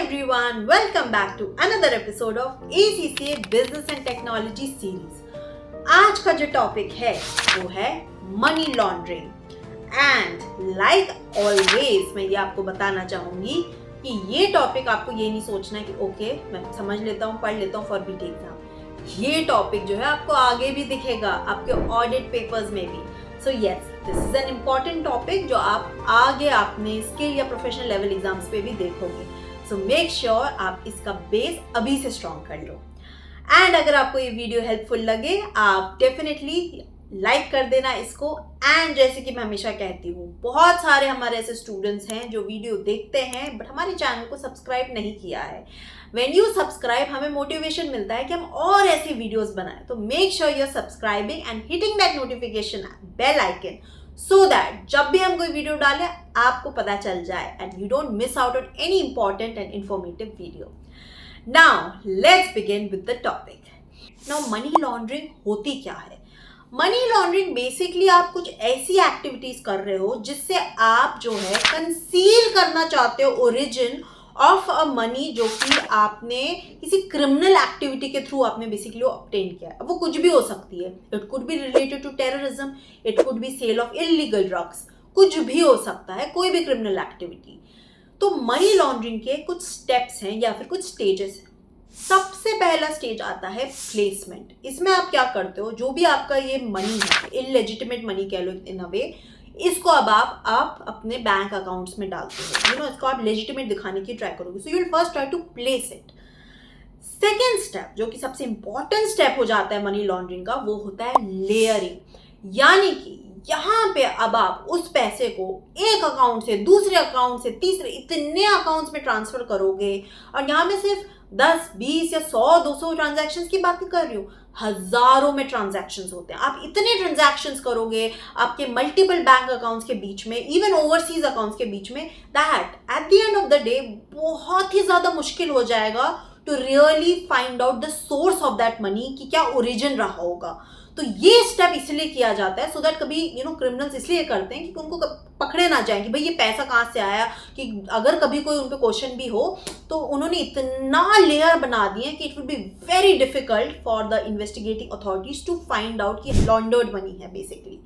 everyone, welcome back to another episode of ACCA Business and Technology Series. आज का जो topic है वो है money laundering and like always मैं ये आपको बताना चाहूंगी कि ये टॉपिक आपको ये नहीं सोचना है कि ओके मैं समझ लेता हूँ, पढ़ लेता हूँ फॉर बीटी एग्जाम। ये टॉपिक जो है आपको आगे भी दिखेगा आपके ऑडिट पेपर्स में भी। So yes, this is an important topic जो आप आगे अपने स्किल या प्रोफेशनल लेवल एग्जाम्स पे भी देखोगे। सो मेक श्योर आप इसका बेस अभी से स्ट्रॉन्ग कर लो। एंड अगर आपको ये वीडियो हेल्पफुल लगे आप डेफिनेटली लाइक कर देना इसको। एंड जैसे कि मैं हमेशा कहती हूँ, बहुत सारे हमारे ऐसे स्टूडेंट्स हैं जो वीडियो देखते हैं बट हमारे चैनल को सब्सक्राइब नहीं किया है। व्हेन यू सब्सक्राइब हमें मोटिवेशन मिलता है कि हम और ऐसी वीडियोस बनाएं। तो make sure you are subscribing and hitting that notification bell icon so that जब भी हम कोई वीडियो डालें आपको पता चल जाए and you don't miss out on any important and informative video. Now let's begin with the topic. Now money laundering होती क्या है? मनी लॉन्ड्रिंग बेसिकली आप कुछ ऐसी एक्टिविटीज कर रहे हो जिससे आप जो है कंसील करना चाहते हो ओरिजिन ऑफ अ मनी जो कि आपने किसी क्रिमिनल एक्टिविटी के थ्रू आपने बेसिकली ऑब्टेन किया है। अब वो कुछ भी हो सकती है, it could be related to terrorism, it could be sale of illegal drugs, कुछ भी हो सकता है, कोई भी क्रिमिनल एक्टिविटी। तो मनी लॉन्ड्रिंग के कुछ स्टेप्स हैं या फिर कुछ स्टेजेस हैं। सबसे पहला स्टेज आता है प्लेसमेंट। इसमें आप क्या करते हो, जो भी आपका ये मनी है, इललेजिटिमेट मनी कह लो इन अ वे, इसको अब आप अपने बैंक अकाउंट्स में डालते हो। इसको आप लेजिटिमेट दिखाने की ट्राई करोगे। So you will first try to place it. Second step जो कि सबसे इंपॉर्टेंट स्टेप हो जाता है मनी लॉन्ड्रिंग का, वो होता है लेयरिंग। यानी कि यहाँ पे अब आप उस पैसे को एक अकाउंट से दूसरे अकाउंट से तीसरे इतने अकाउंट्स में ट्रांसफर करोगे। और यहाँ में सिर्फ 10, 20 या 100, 200 ट्रांजैक्शंस की बात नहीं कर रही हूँ, हजारों में ट्रांजैक्शंस होते हैं। आप इतने ट्रांजैक्शंस करोगे आपके मल्टीपल बैंक अकाउंट्स के बीच में, इवन ओवरसीज अकाउंट्स के बीच में, that at the end of the day बहुत ही ज्यादा मुश्किल हो जाएगा to really find out the source of that money कि क्या ओरिजिन रहा होगा। तो ये स्टेप इसलिए किया जाता है सो दैट कभी क्रिमिनल्स इसलिए करते हैं कि उनको पकड़े ना जाए कि भाई ये पैसा कहाँ से आया, कि अगर कभी कोई उन पे क्वेश्चन भी हो तो उन्होंने इतना लेयर बना दिए कि it will be very difficult for the investigating authorities to find out कि लॉन्डर्ड मनी है बेसिकली।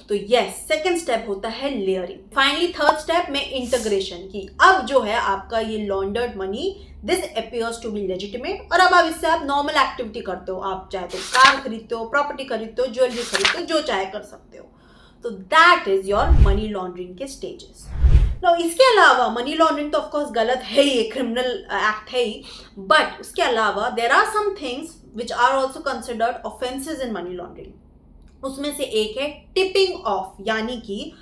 तो यस, सेकेंड स्टेप होता है लेयरिंग। फाइनली थर्ड स्टेप में इंटीग्रेशन की अब जो है आपका ये laundered money this appears to be legitimate और अब इससे आप नॉर्मल एक्टिविटी करते हो। आप चाहे तो कार खरीदते हो, प्रॉपर्टी खरीदते हो, ज्वेलरी खरीदते हो, जो चाहे कर सकते हो। तो that is your money laundering के स्टेजेस। तो इसके अलावा मनी लॉन्ड्रिंग तो ऑफकोर्स गलत है, ये क्रिमिनल एक्ट है ही, बट उसके अलावा there are some things which are also considered offences in money laundering. उसमें से एक है टिपिंग ऑफ। यानी कि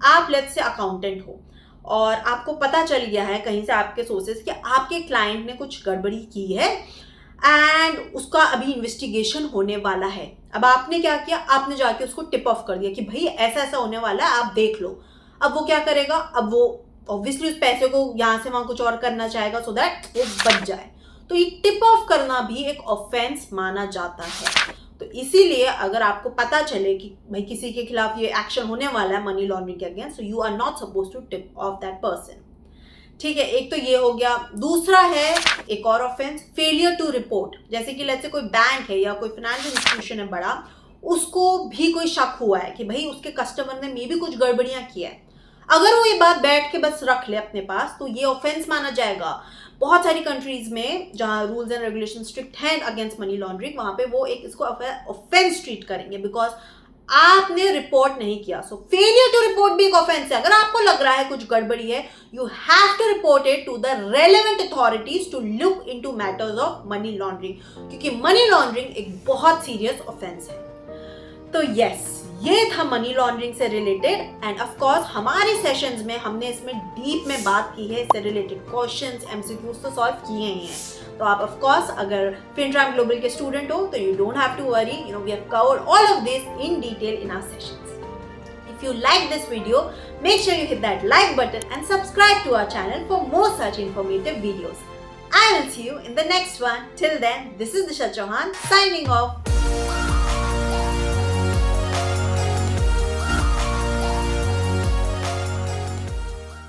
आप लेट्स से अकाउंटेंट हो और आपको पता चल गया है कहीं से आपके सोर्सेज कि आपके क्लाइंट ने कुछ गड़बड़ी की है एंड उसका अभी इन्वेस्टिगेशन होने वाला है। अब आपने क्या किया, आपने जाके उसको टिप ऑफ कर दिया कि भाई ऐसा ऐसा होने वाला है, आप देख लो। अब वो क्या करेगा, अब वो ऑब्वियसली उस पैसे को यहाँ से वहाँ कुछ और करना चाहेगा सो दैट वो बच जाए। तो ये टिप ऑफ करना भी एक ऑफेंस माना जाता है। तो इसीलिए अगर आपको पता चले कि भाई किसी के खिलाफ ये एक्शन होने वाला है मनी लॉन्ड्रिंग के against, so you are not suppose to tip off that person. ठीक है, एक तो ये हो गया। दूसरा है एक और ऑफेंस, फेलियर टू रिपोर्ट। जैसे कि लेट्स से कोई बैंक है या कोई फाइनेंशियल इंस्टीट्यूशन है बड़ा, उसको भी कोई शक हुआ है कि भाई उसके कस्टमर ने मे भी कुछ गड़बड़ियां किया है। अगर वो ये बात बैठ के बस रख ले अपने पास तो ये ऑफेंस माना जाएगा। बहुत सारी कंट्रीज में जहाँ रूल्स एंड रेगुलेशन स्ट्रिक्ट हैं अगेंस्ट मनी लॉन्ड्रिंग, वहां पे वो एक इसको ऑफेंस ट्रीट करेंगे बिकॉज आपने रिपोर्ट नहीं किया। सो फेलियर टू रिपोर्ट भी एक ऑफेंस है। अगर आपको लग रहा है कुछ गड़बड़ी है, you have to report it to the relevant authorities to look into matters of money laundering, क्योंकि मनी लॉन्ड्रिंग एक बहुत सीरियस ऑफेंस है। तो यस, ये था मनी लॉन्ड्रिंग से रिलेटेड एंड ऑफ कोर्स हमारे सेशंस में हमने इसमें डीप में बात की है, इससे रिलेटेड क्वेश्चंस, एमसीक्यूज तो सॉल्व किए ही हैं। तो आप ऑफ कोर्स अगर FinTram Global के स्टूडेंट हो तो you don't have to worry, we have covered all of this in detail in our sessions. If you like this video, make sure you hit that like button and subscribe to our channel for more such informative videos. I will see you in the next one. Till then, this is Disha Chauhan signing off.